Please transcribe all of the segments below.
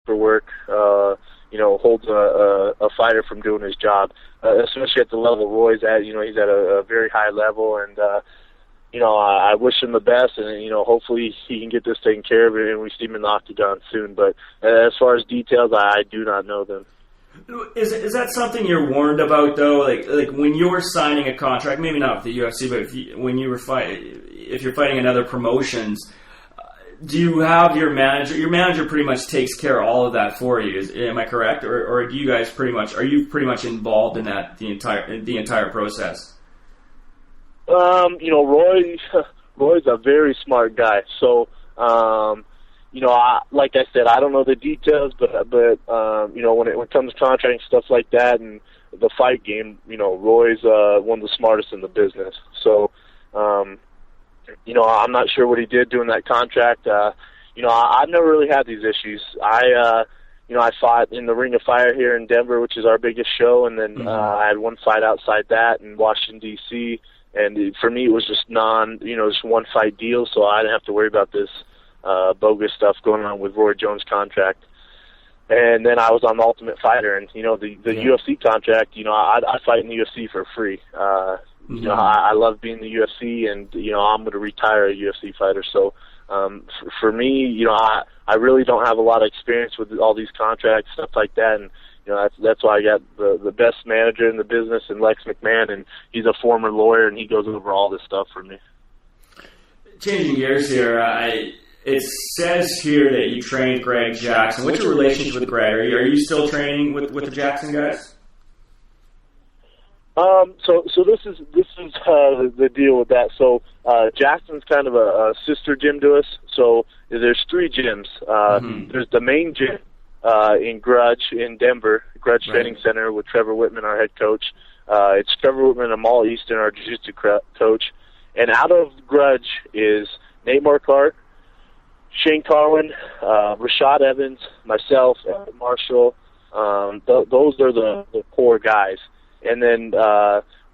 paperwork, holds a fighter from doing his job, especially at the level Roy's at. He's at a very high level, and I wish him the best, and hopefully he can get this taken care of, and we see him in the octagon soon. But as far as details, I do not know them. Is that something you're warned about, though? Like when you're signing a contract, maybe not with the UFC, but if you're fighting in other promotions, do you have your manager? Your manager pretty much takes care of all of that for you. Am I correct, or do you guys are you pretty much involved in that the entire process? Roy's a very smart guy, so. Like I said, I don't know the details, but when it comes to contracting stuff like that and the fight game, Roy's one of the smartest in the business. So, I'm not sure what he did doing that contract. I've never really had these issues. I fought in the Ring of Fire here in Denver, which is our biggest show, and then I had one fight outside that in Washington, D.C., and for me it was just just one fight deal, so I didn't have to worry about this bogus stuff going on with Roy Jones' contract. And then I was on the Ultimate Fighter, and the UFC contract. I fight in the UFC for free. I love being in the UFC, and I'm going to retire a UFC fighter. So for me, I really don't have a lot of experience with all these contracts, stuff like that, and that's why I got the best manager in the business, and Lex McMahon, and he's a former lawyer, and he goes over all this stuff for me. Changing gears here, it says here that you trained Greg Jackson. What's your relationship with Greg? Are you still training with the Jackson guys? So this is the deal with that. So Jackson's kind of a sister gym to us. So there's 3 gyms. There's the main gym in Grudge in Denver, Grudge Training Center with Trevor Whitman, our head coach. It's Trevor Whitman and Amal Easton, our jiu-jitsu coach. And out of Grudge is Nate Marquardt, Shane Carwin, Rashad Evans, myself, Evan Marshall. Those are the core guys. And then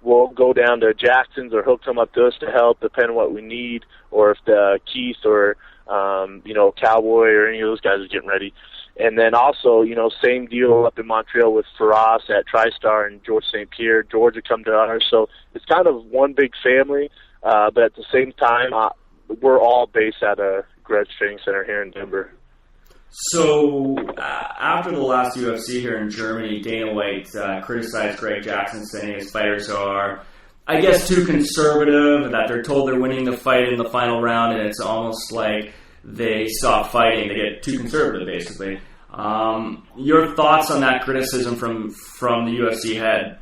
we'll go down to Jackson's, or he'll come up to us to help, depending on what we need, or if Keith or Cowboy or any of those guys are getting ready. And then also, same deal up in Montreal with Faraz at TriStar and George St. Pierre. George would come to ours. So it's kind of one big family, but at the same time, we're all based at a Grudge Training Center here in Denver. So after the last UFC here in Germany, Dana White criticized Greg Jackson, saying his fighters are, I guess, too conservative, and that they're told they're winning the fight in the final round, and it's almost like they stop fighting. They get too conservative, basically. Your thoughts on that criticism from the UFC head?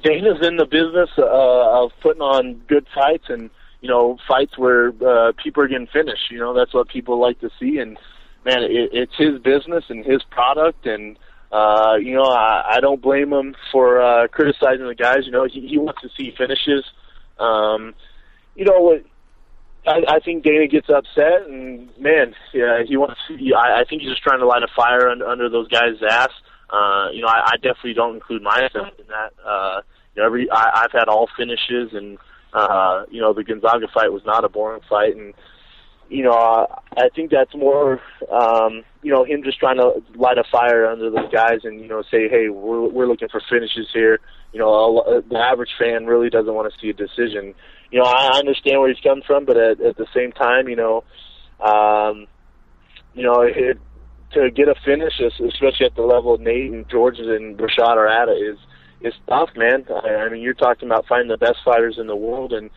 Dana's in the business of putting on good fights, and fights where people are getting finished. That's what people like to see, and man, it's his business and his product, and I don't blame him for criticizing the guys. He wants to see finishes. I think Dana gets upset, and man, he wants. I think he's just trying to light a fire under those guys' ass. I definitely don't include myself in that. I've had all finishes, and the Gonzaga fight was not a boring fight, and I think that's more him just trying to light a fire under those guys, and say, hey, we're looking for finishes here. The average fan really doesn't want to see a decision. I understand where he's coming from, but at the same time, to get a finish, especially at the level of Nate and George and Rashad are at, is tough, man. I mean, you're talking about finding the best fighters in the world, and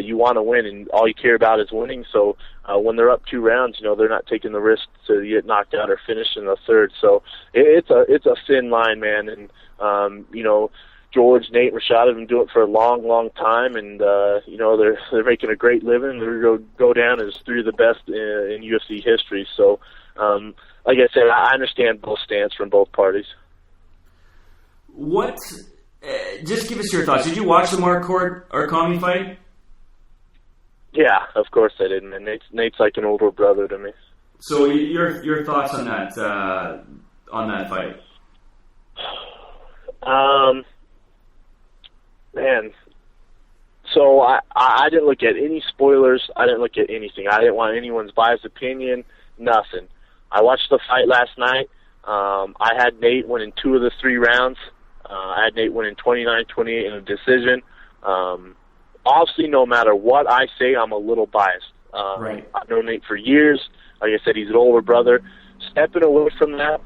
you want to win, and all you care about is winning. So when they're up 2 rounds, they're not taking the risk to get knocked out or finish in the third. So it's a thin line, man. And George, Nate, Rashad have been doing it for a long, long time, and they're making a great living. They're going to go down as 3 of the best in UFC history. So, like I said, I understand both stance from both parties. What? Just give us your thoughts. Did you watch the Marquardt or Kami fight? Yeah, of course I did, man. Nate's like an older brother to me. So your thoughts on that fight? Man, So I didn't look at any spoilers. I didn't look at anything. I didn't want anyone's biased opinion, nothing. I watched the fight last night. I had Nate winning 2 of the 3 rounds. I had Nate winning 29-28 in a decision. Obviously, no matter what I say, I'm a little biased. Right. I've known Nate for years. Like I said, he's an older brother. Stepping away from that,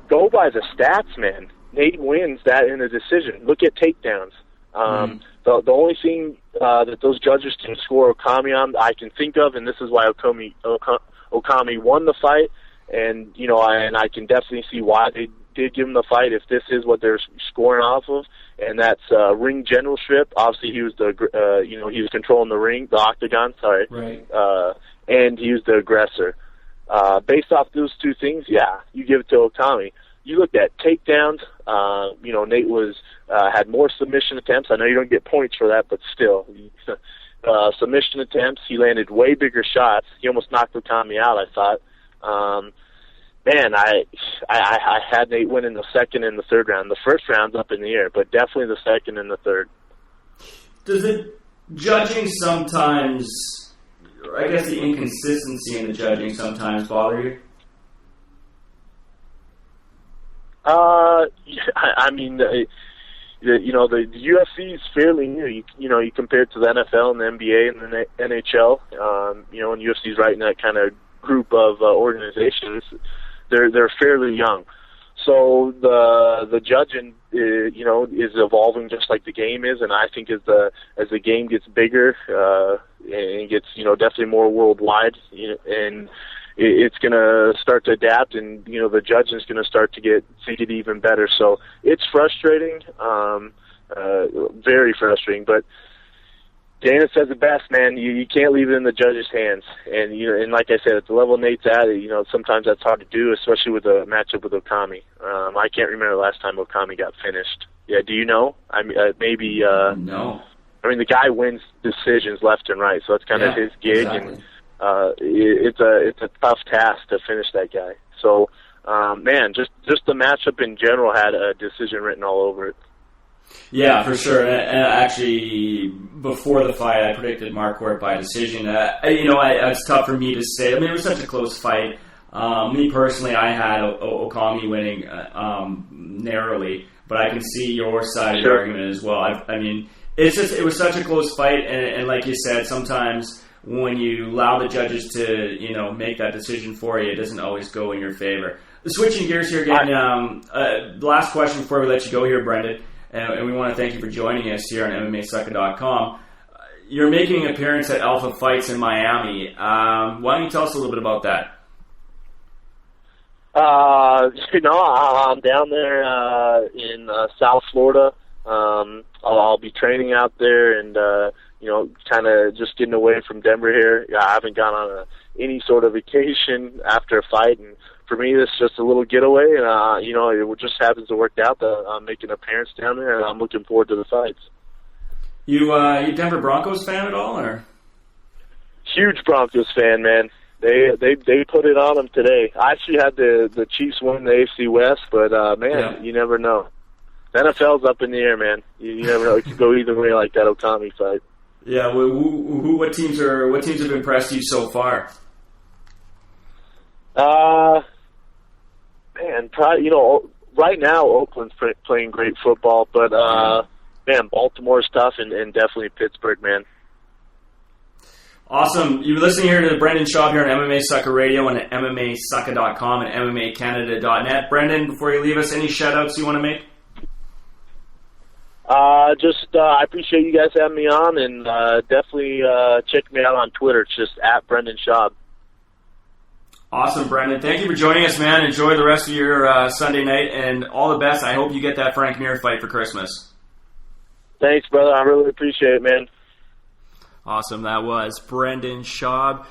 go by the stats, man. Nate wins that in a decision. Look at takedowns. The only thing that those judges can score Okami on, I can think of, and this is why Okami won the fight, and I can definitely see why they did give him the fight if this is what they're scoring off of, and that's ring generalship. Obviously, he was he was controlling the ring, the octagon. Sorry, right. And he was the aggressor. Based off those 2 things, yeah, you give it to Okami. You looked at takedowns. Nate had more submission attempts. I know you don't get points for that, but still, submission attempts. He landed way bigger shots. He almost knocked Okami out, I thought. I had Nate win in the second and the third round. The first round's up in the air, but definitely the second and the third. Does the judging sometimes, I guess the inconsistency in the judging sometimes bother you? I mean, the UFC is fairly new. You compare it to the NFL and the NBA and the NHL. And UFC's right in that kind of group of organizations. They're fairly young. So the judging, is evolving just like the game is, and I think as the game gets bigger and gets definitely more worldwide, and it's going to start to adapt, and the judging is going to start to get even better. So it's frustrating, very frustrating. But Dana says it best, man. You can't leave it in the judges' hands, and like I said, at the level Nate's at, sometimes that's hard to do, especially with a matchup with Okami. I can't remember the last time Okami got finished. Yeah, do you know? I mean, maybe. No. I mean, the guy wins decisions left and right, so that's kind of his gig, exactly. And it's a tough task to finish that guy. So, just the matchup in general had a decision written all over it. Yeah, for sure. And actually, before the fight, I predicted Marquardt by decision. It's tough for me to say. I mean, it was such a close fight. Me personally, I had Okami winning narrowly, but I can see your side of the argument as well. I mean, it was such a close fight, and like you said, sometimes when you allow the judges to, make that decision for you, it doesn't always go in your favor. Switching gears here again, last question before we let you go here, Brendan, and we want to thank you for joining us here on MMASucka.com. You're making an appearance at Alpha Fights in Miami. Why don't you tell us a little bit about that? I'm down there in South Florida. I'll be training out there and, kind of just getting away from Denver here. I haven't gone on any sort of vacation after a fight, and for me, this is just a little getaway, and, it just happens to work out that I'm making an appearance down there, and I'm looking forward to the fights. You Denver Broncos fan at all, or? Huge Broncos fan, man. They put it on them today. I actually had the Chiefs win the AFC West, but, You never know. The NFL's up in the air, man. You never know. It could go either way like that Okami fight. Yeah, what teams have impressed you so far? Probably, right now Oakland's playing great football, but Baltimore's tough, and definitely Pittsburgh, man. Awesome. You're listening here to Brendan Schaub here on MMASucka Radio and at MMASucka.com and MMACanada.net. Brendan, before you leave us, any shout-outs you want to make? I appreciate you guys having me on, and definitely check me out on Twitter. It's just at Brendan Schaub. Awesome, Brendan. Thank you for joining us, man. Enjoy the rest of your Sunday night, and all the best. I hope you get that Frank Mir fight for Christmas. Thanks, brother. I really appreciate it, man. Awesome. That was Brendan Schaub.